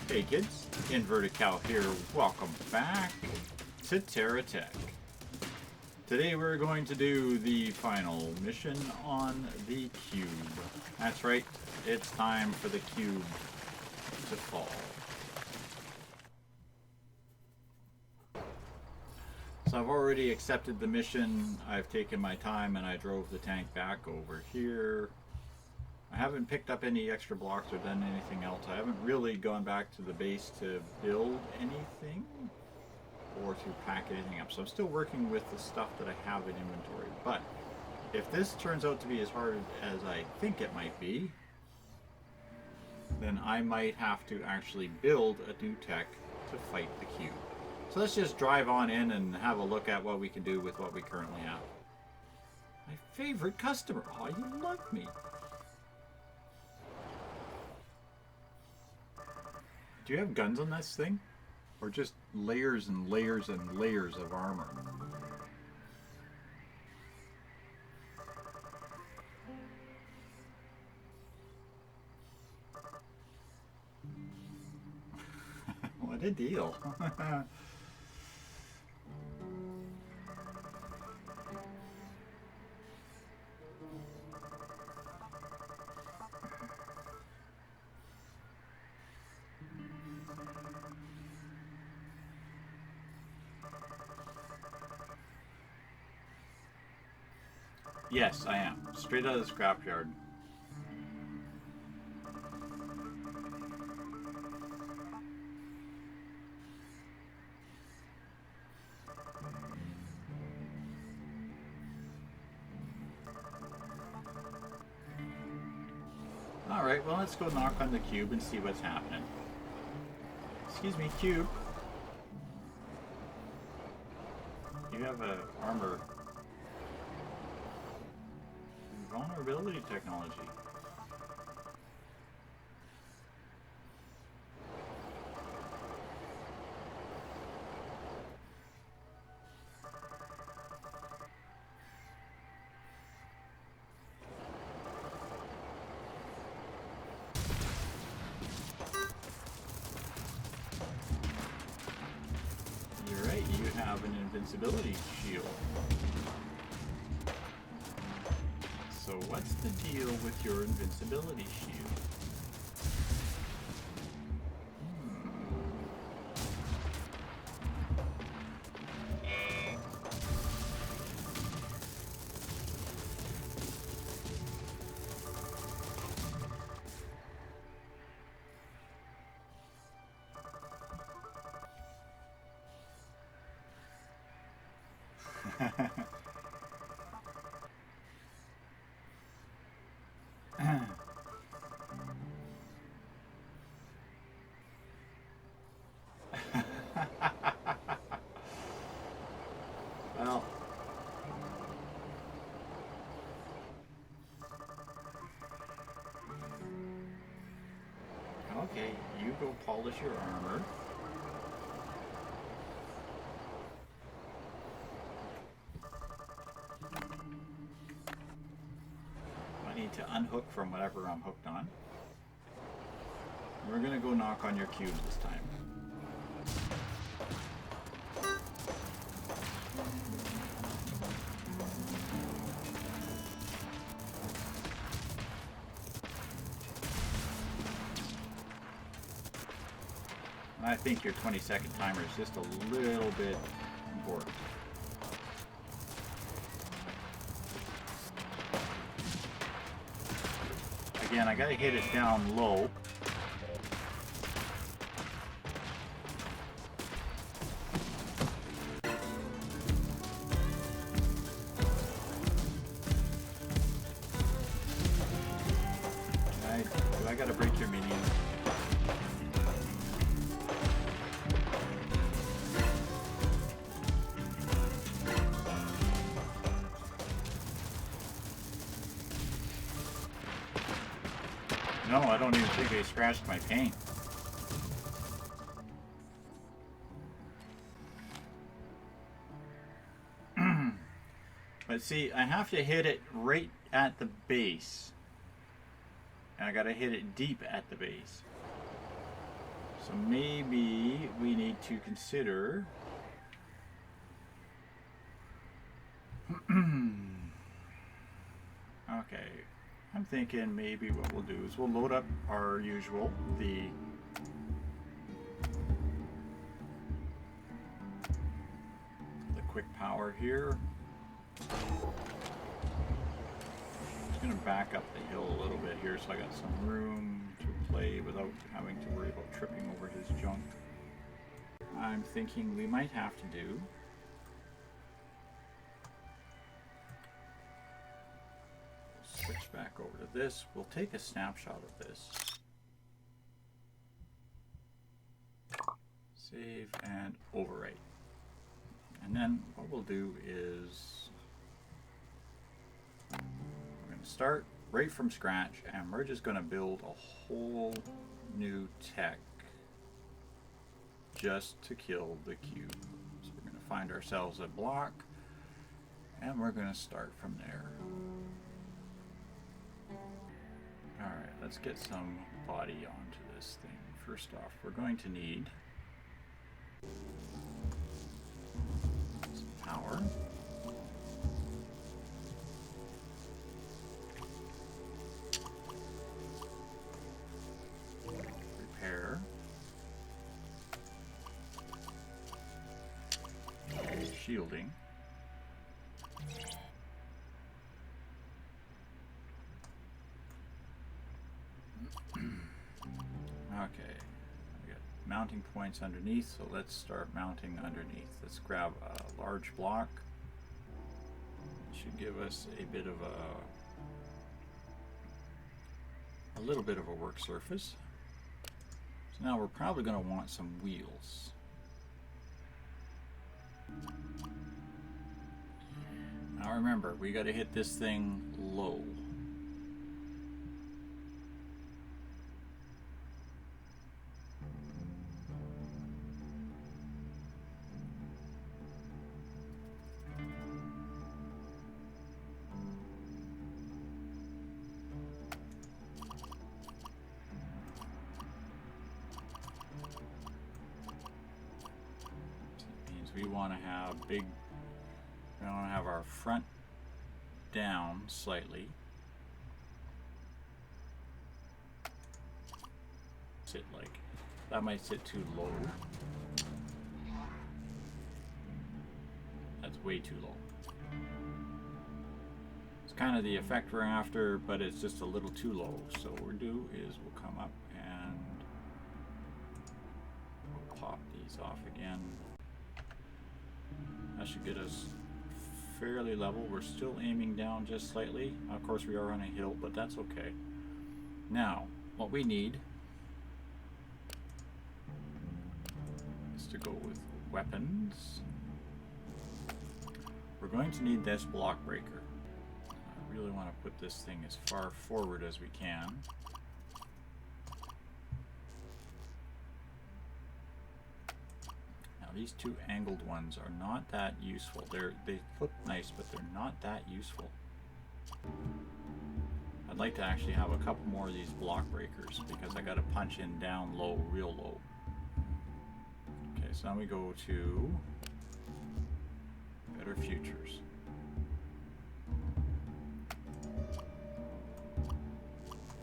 Hey kids, Inverted Cow here. Welcome back to Terra Tech. Today we're going to do the final mission on the cube. That's right, it's time for the cube to fall. So I've already accepted the mission. I've taken my time and I drove the tank back over here. I haven't picked up any extra blocks or done anything else. I haven't really gone back to the base to build anything or to pack anything up. So I'm still working with the stuff that I have in inventory. But if this turns out to be as hard as I think it might be, then I might have to actually build a new tech to fight the cube. So let's just drive on in and have a look at what we can do with what we currently have. My favorite customer. Oh, you love me. Do you have guns on this thing? Or just layers and layers and layers of armor? What a deal. Yes, I am. Straight out of the scrapyard. Alright, well let's go knock on the cube and see what's happening. Excuse me, cube. You have a armor vulnerability technology. You're right, you have an invincibility shield. So what's the deal with your invincibility shield? Well, okay, you go polish your armor. I need to unhook from whatever I'm hooked on. We're gonna go knock on your cube this time. I think your 20-second timer is just a little bit warped. Again, I gotta hit it down low. Do I gotta break your minion? No, I don't even think they scratched my paint. But see, I have to hit it right at the base. And I gotta hit it deep at the base. So maybe we need to consider okay, I'm thinking maybe what we'll do is we'll load up our usual, the quick power here. Just gonna back up the hill a little bit here so I got some room to play without having to worry about tripping over his junk. I'm thinking we might have to do switch back over to this. We'll take a snapshot of this. Save and overwrite. And then what we'll do is we're going to start right from scratch and we're just going to build a whole new tech just to kill the cube. So we're going to find ourselves a block and we're going to start from there. Alright, let's get some body onto this thing. First off, we're going to need some power. Repair. Shielding. Okay, we got mounting points underneath, so let's start mounting underneath. Let's grab a large block. It should give us a bit of a little bit of a work surface. So now we're probably going to want some wheels. Now remember, we got to hit this thing low. We want to have we want to have our front down slightly. Sit like that might sit too low. That's way too low. It's kind of the effect we're after, but it's just a little too low. So what we'll do is we'll come up and we'll pop these off again. That should get us fairly level. We're still aiming down just slightly. Of course we are on a hill, but that's okay. Now, what we need is to go with weapons. We're going to need this block breaker. I really want to put this thing as far forward as we can. These two angled ones are not that useful. They look nice, but they're not that useful. I'd like to actually have a couple more of these block breakers because I got to punch in down low, real low. Okay, so now we go to Better Futures.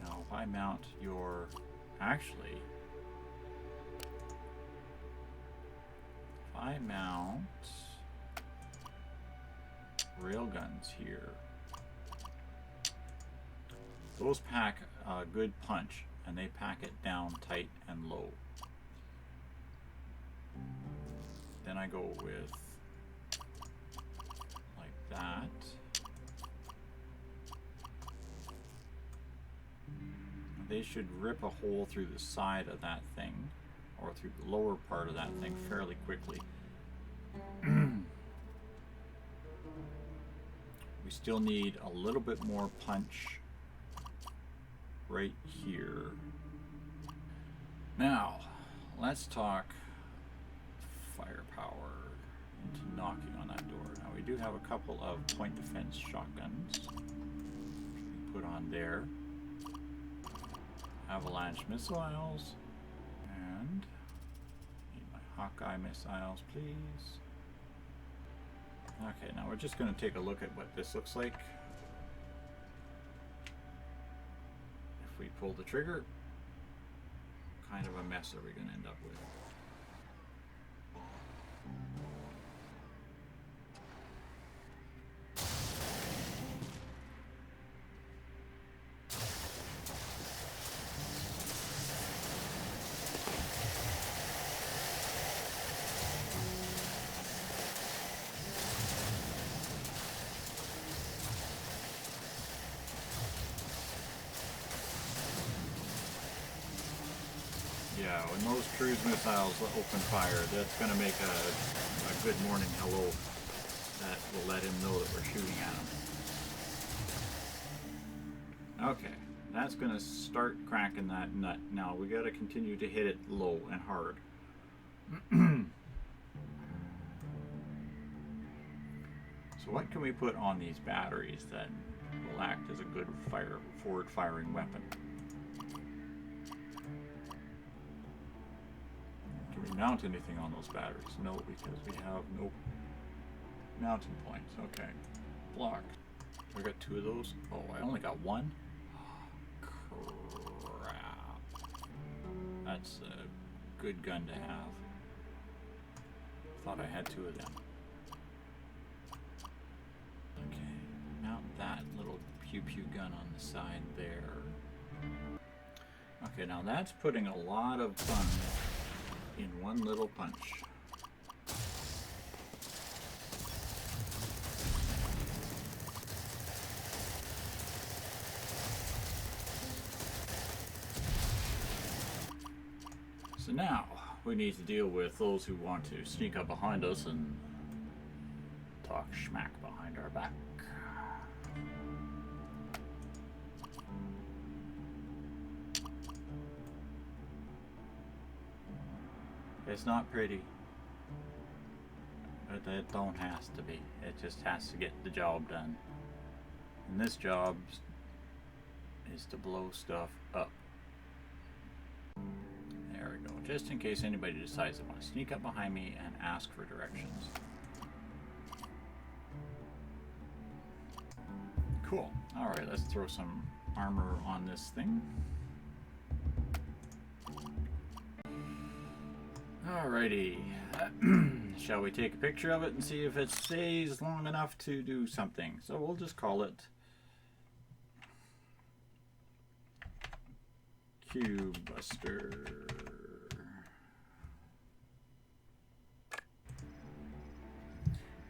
Now if I mount your, actually, I mount railguns here. Those pack a good punch and they pack it down tight and low. Then I go with like that. They should rip a hole through the side of that thing, or through the lower part of that thing fairly quickly. We still need a little bit more punch right here. Now, let's talk firepower into knocking on that door. Now we do have a couple of point defense shotguns we put on there. Avalanche missiles and Hawkeye missiles, please. Okay, now we're just going to take a look at what this looks like. If we pull the trigger, what kind of a mess are we going to end up with? Yeah, when those cruise missiles open fire, that's going to make a good morning hello that will let him know that we're shooting at him. Okay, that's going to start cracking that nut. Now we got to continue to hit it low and hard. So what can we put on these batteries that will act as a good forward firing weapon? Can we mount anything on those batteries? No, because we have no mounting points. Okay. Block. I got 2 of those. Oh, I only got 1? Crap. That's a good gun to have. Thought I had 2 of them. Okay. Mount that little pew-pew gun on the side there. Okay, now that's putting a lot of fun in one little punch. So now we need to deal with those who want to sneak up behind us and talk schmack behind our back. It's not pretty, but it don't has to be. It just has to get the job done. And this job is to blow stuff up. There we go. Just in case anybody decides they want to sneak up behind me and ask for directions. Cool. Alright, let's throw some armor on this thing. Alrighty, shall we take a picture of it and see if it stays long enough to do something? So we'll just call it Cube Buster.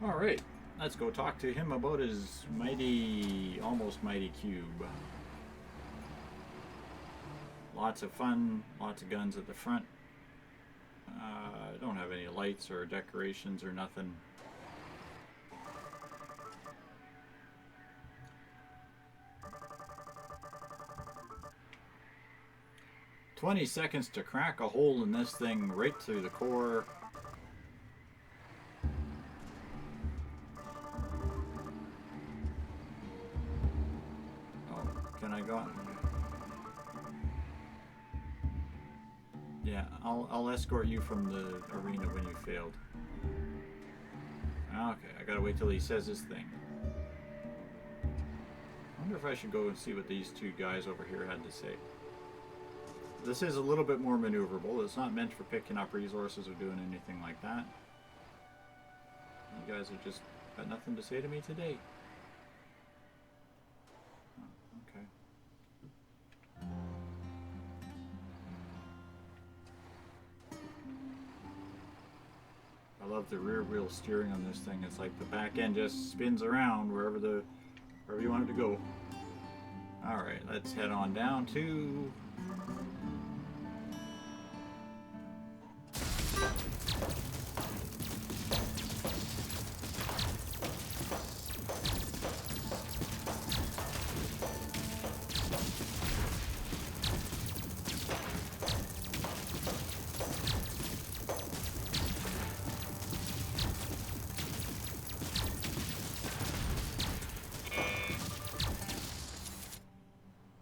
Alright, let's go talk to him about his mighty, almost mighty cube. Lots of fun, lots of guns at the front. I don't have any lights or decorations or nothing. "20 seconds to crack a hole in this thing right through the core." Oh, can I go on? Yeah, I'll escort you from the arena when you failed. Okay, I gotta wait till he says his thing. I wonder if I should go and see what these 2 guys over here had to say. This is a little bit more maneuverable. It's not meant for picking up resources or doing anything like that. You guys have just got nothing to say to me today. Oh, okay. I love the rear wheel steering on this thing. It's like the back end just spins around wherever you want it to go. Alright, let's head on down to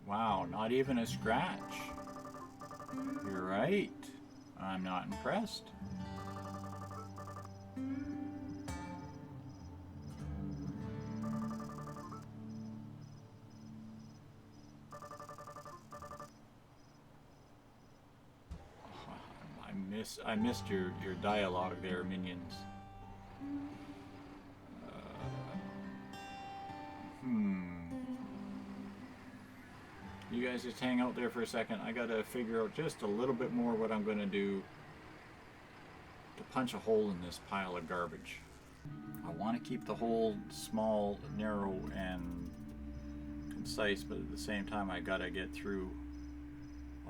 wow, not even a scratch. You're right. I'm not impressed. I missed your dialogue there, minions. You guys just hang out there for a second. I gotta figure out just a little bit more what I'm gonna do to punch a hole in this pile of garbage. I want to keep the hole small, narrow, and concise, but at the same time I gotta get through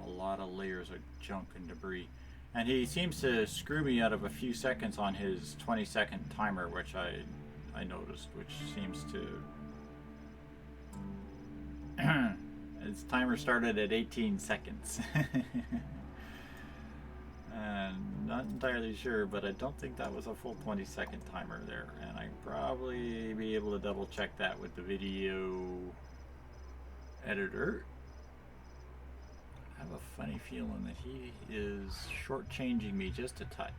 a lot of layers of junk and debris. And he seems to screw me out of a few seconds on his 20-second timer, which I noticed, which seems to... His timer started at 18 seconds. And not entirely sure, but I don't think that was a full 20-second timer there. And I'd probably be able to double check that with the video editor. I have a funny feeling that he is shortchanging me just a touch.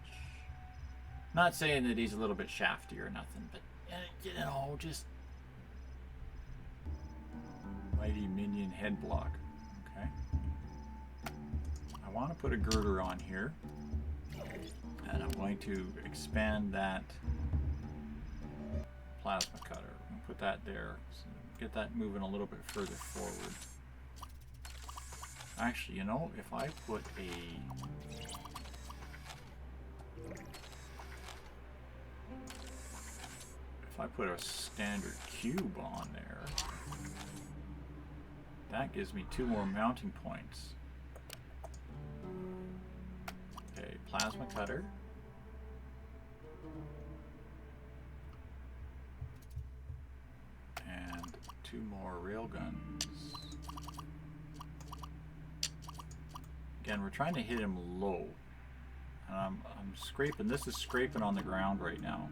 Not saying that he's a little bit shafty or nothing, but you know, just mighty minion head block. Okay. I want to put a girder on here, and I'm going to expand that plasma cutter. I'm gonna put that there, so get that moving a little bit further forward. Actually, you know, if I put a standard cube on there, that gives me 2 more mounting points. Okay, plasma cutter. And 2 more rail guns. Again, we're trying to hit him low. And I'm scraping, this is scraping on the ground right now.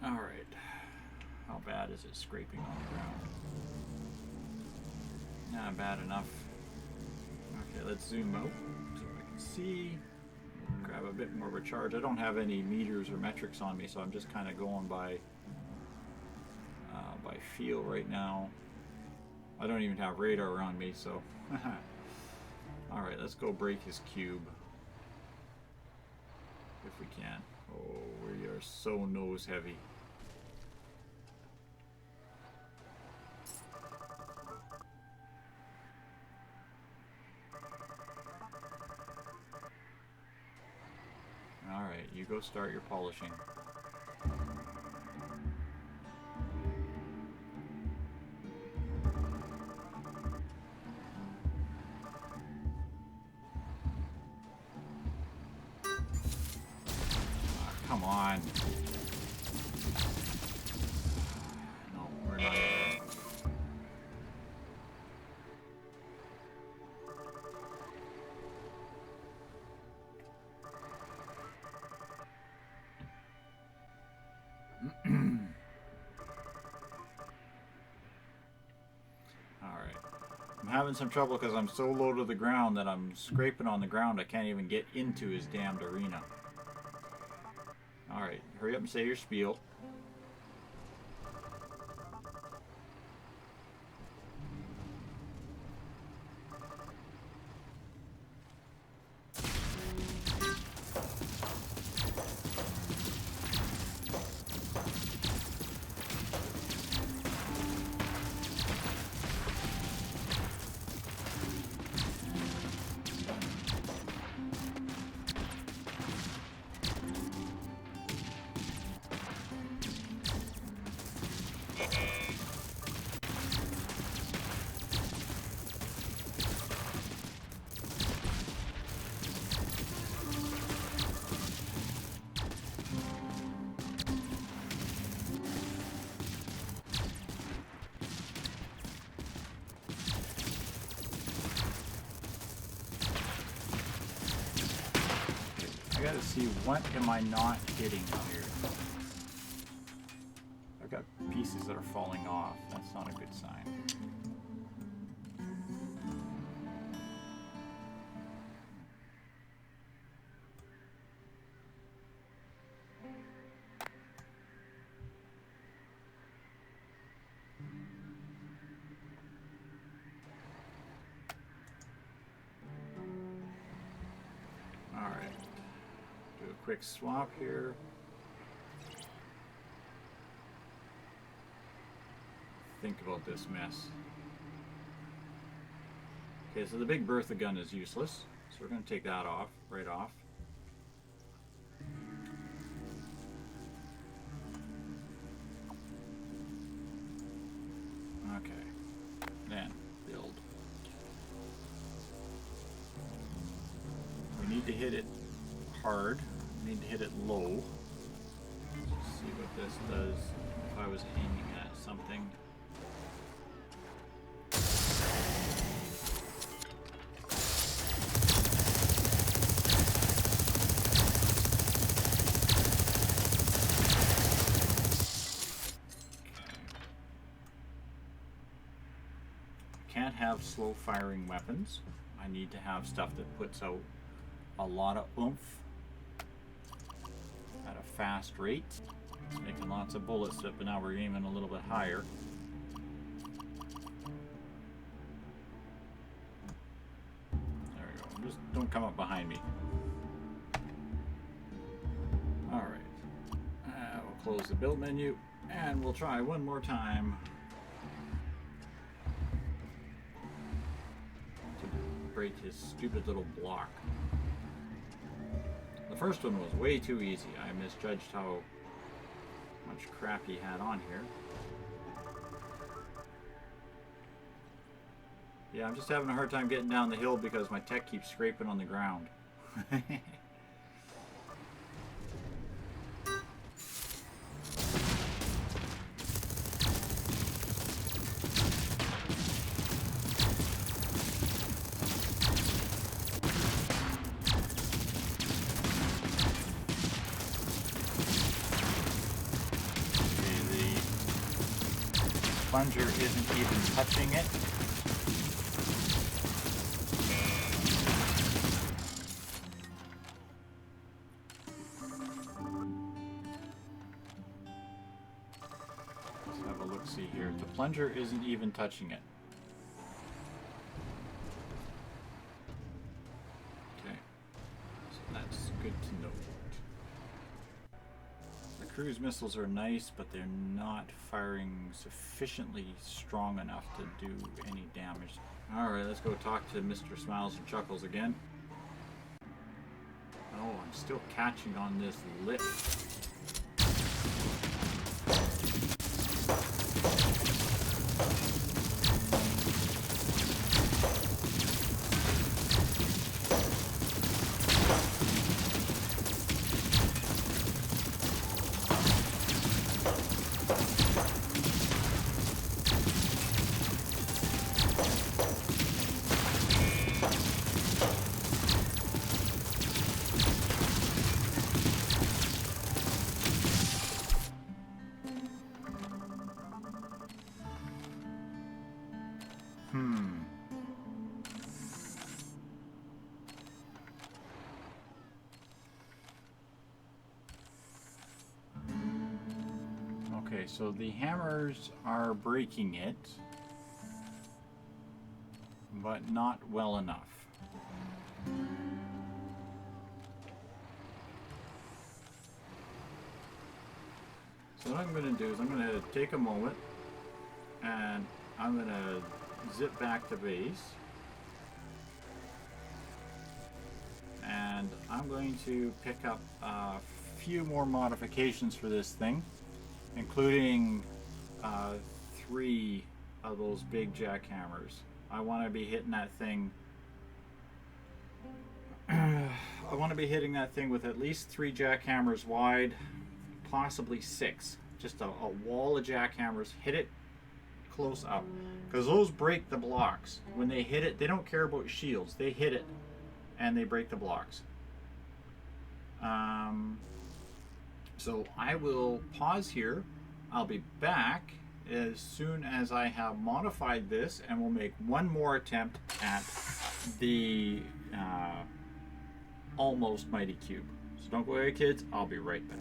Alright. How bad is it scraping on the ground? Not bad enough. Okay, let's zoom out so I can see. Grab a bit more of a charge. I don't have any meters or metrics on me, so I'm just kind of going by feel right now. I don't even have radar on me, so alright, let's go break his cube if we can. Oh, we are so nose heavy. Alright, you go start your polishing. Come on. No, we're not there. Alright. I'm having some trouble because I'm so low to the ground that I'm scraping on the ground. I can't even get into his damned arena. Alright, hurry up and say your spiel. I gotta see, what am I not hitting here? I've got pieces that are falling off. That's not a good sign. quick swap here. Think about this mess. Okay, so the big Bertha gun is useless, so we're going to take that off, right off. Okay, then build. We need to hit it hard. We need to hit it low. Let's see what this does if I was aiming at something. Can't have slow firing weapons. I need to have stuff that puts out a lot of oomph at a fast rate. It's making lots of bullets, but now we're aiming a little bit higher. There we go. Just don't come up behind me. Alright. We'll close the build menu and we'll try one more time. Break his stupid little block. The first one was way too easy. I misjudged how much crap he had on here. Yeah, I'm just having a hard time getting down the hill because my tech keeps scraping on the ground. Plunger isn't even touching it. Let's have a look-see here. The plunger isn't even touching it. Okay, so that's good to know. Cruise missiles are nice, but they're not firing sufficiently strong enough to do any damage. Alright, let's go talk to Mr. Smiles and Chuckles again. Oh, I'm still catching on this lift. Okay, so the hammers are breaking it, but not well enough. So what I'm going to do is I'm going to take a moment and I'm going to zip back to base. And I'm going to pick up a few more modifications for this thing, including 3 of those big jackhammers. I want to be hitting that thing. I want to be hitting that thing with at least 3 jackhammers wide, possibly 6. Just a wall of jackhammers. Hit it close up, because those break the blocks. When they hit it, they don't care about shields. They hit it, and they break the blocks. So I will pause here. I'll be back as soon as I have modified this, and we'll make one more attempt at the almost mighty cube. So don't go away, kids. I'll be right back.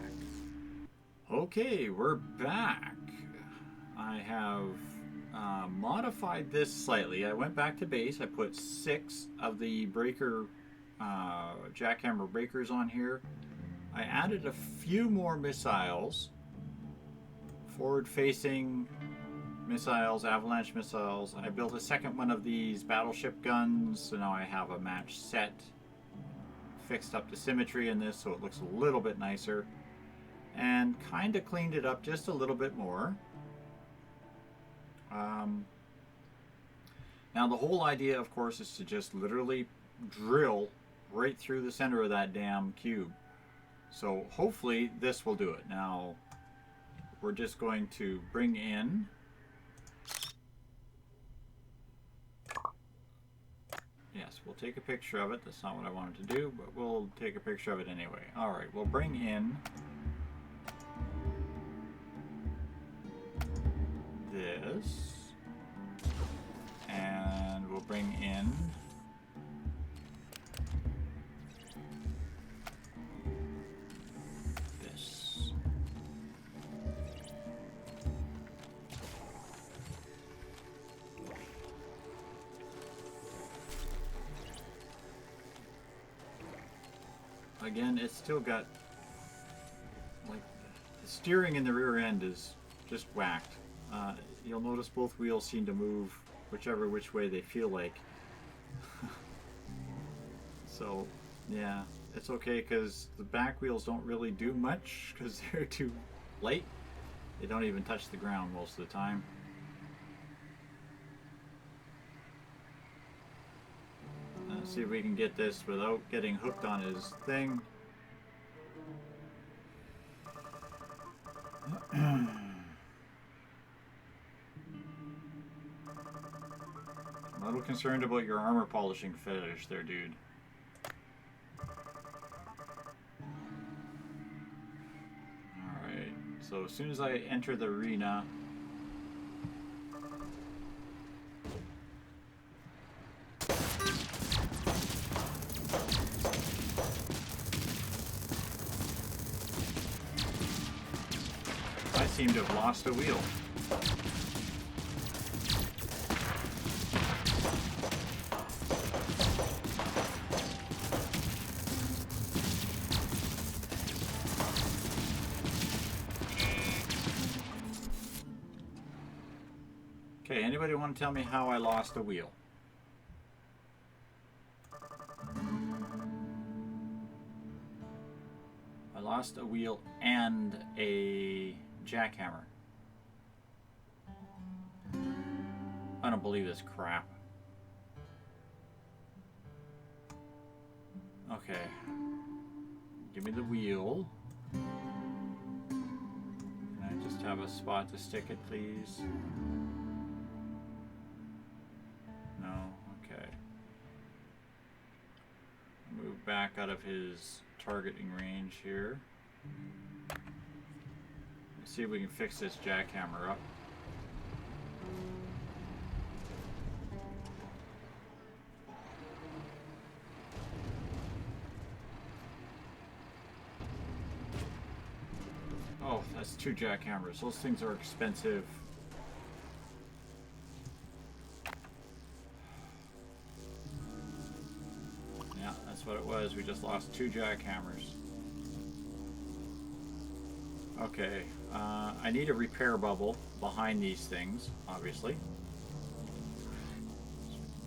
Okay, we're back. I have modified this slightly. I went back to base. I put 6 of the breaker jackhammer breakers on here. I added a few more missiles, forward-facing missiles, avalanche missiles. I built a second one of these battleship guns, so now I have a match set. Fixed up the symmetry in this so it looks a little bit nicer. And kind of cleaned it up just a little bit more. Now the whole idea, of course, is to just literally drill right through the center of that damn cube. So hopefully this will do it. Now we're just going to bring in yes, we'll take a picture of it. That's not what I wanted to do, but we'll take a picture of it anyway. Alright, we'll bring in this, and we'll bring in this. Again, it's still got, like, the steering in the rear end is just whacked. You'll notice both wheels seem to move which way they feel like. So, yeah, it's okay because the back wheels don't really do much because they're too light. They don't even touch the ground most of the time. Let's see if we can get this without getting hooked on his thing. I'm a little concerned about your armor polishing fetish there, dude. Alright, so as soon as I enter the arena, I seem to have lost a wheel. Okay, anybody want to tell me how I lost a wheel? I lost a wheel and a jackhammer. I don't believe this crap. Okay. Give me the wheel. Can I just have a spot to stick it, please? No? Okay. Move back out of his targeting range here. Let's see if we can fix this jackhammer up. Oh, that's 2 jackhammers. Those things are expensive. Yeah, that's what it was. We just lost 2 jackhammers. Okay, I need a repair bubble behind these things, obviously.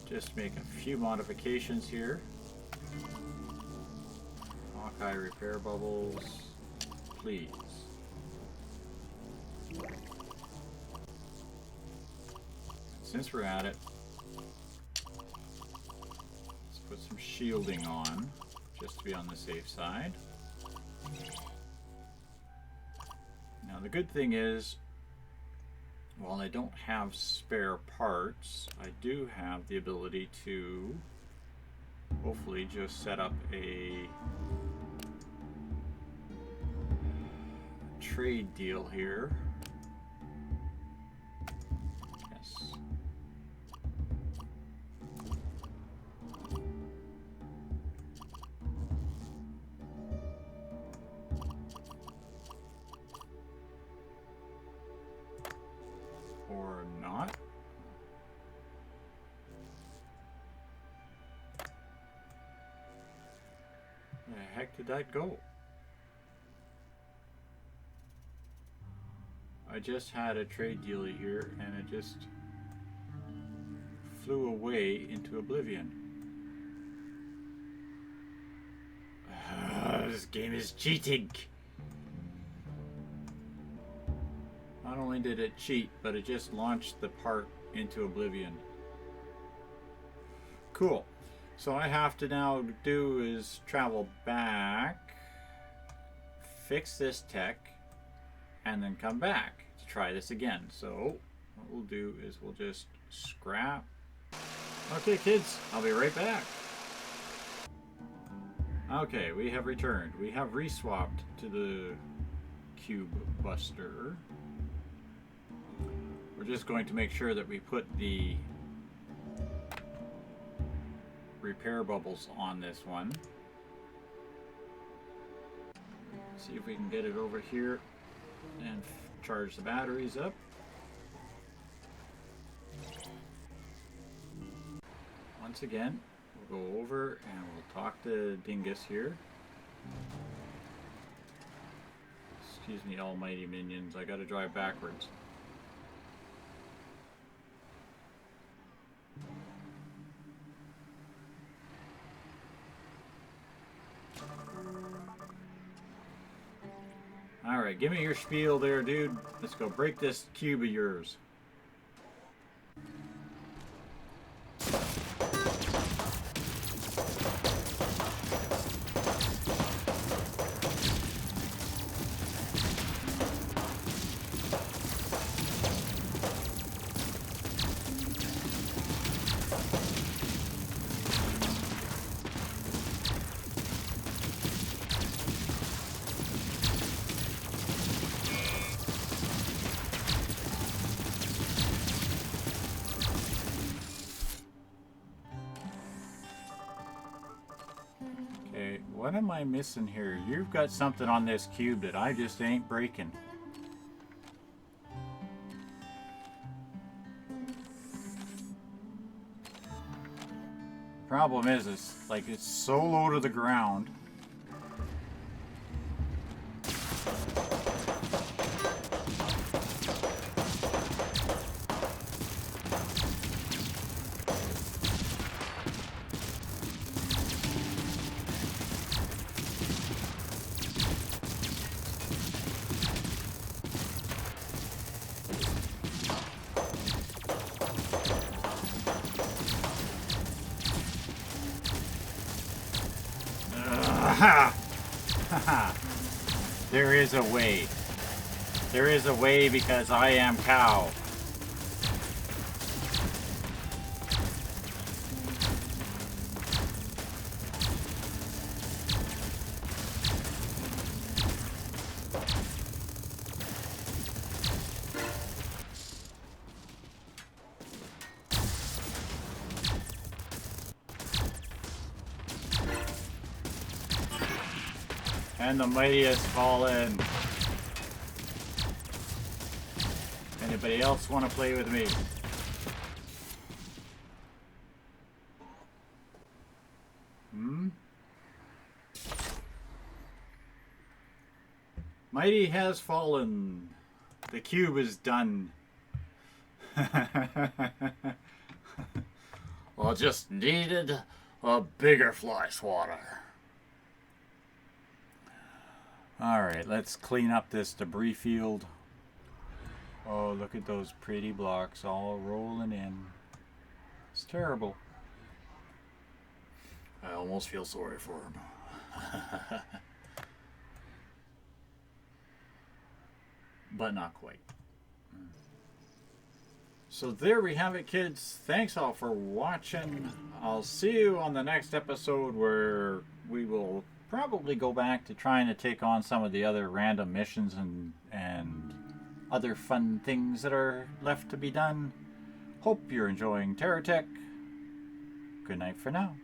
Just make a few modifications here. Hawkeye repair bubbles, please. Since we're at it, let's put some shielding on, just to be on the safe side. Now the good thing is, while I don't have spare parts, I do have the ability to hopefully just set up a trade deal here. Yes. Or not. Where the heck did that go? I just had a trade dealie here and it just flew away into oblivion. This game is cheating. Not only did it cheat, but it just launched the part into oblivion. Cool. So I have to now do is travel back, fix this tech, and then come back to try this again. So what we'll do is we'll just scrap. Okay kids, I'll be right back. Okay, we have returned. We have reswapped to the Cube Buster. We're just going to make sure that we put the repair bubbles on this one. See if we can get it over here and charge the batteries up. Once again, we'll go over and we'll talk to Dingus here. Excuse me, almighty minions, I gotta drive backwards. Alright, give me your spiel there, dude. Let's go break this cube of yours. What am I missing here? You've got something on this cube that I just ain't breaking. Problem is like it's so low to the ground. There is a way. There is a way because I am cow. And the mighty has fallen. Anybody else want to play with me? Mighty has fallen. The cube is done. Well, just needed a bigger fly swatter. Alright, let's clean up this debris field. Oh, look at those pretty blocks all rolling in. It's terrible. I almost feel sorry for him. But not quite. So there we have it, kids. Thanks all for watching. I'll see you on the next episode where we will probably go back to trying to take on some of the other random missions and other fun things that are left to be done. Hope you're enjoying Terra Tech. Good night for now.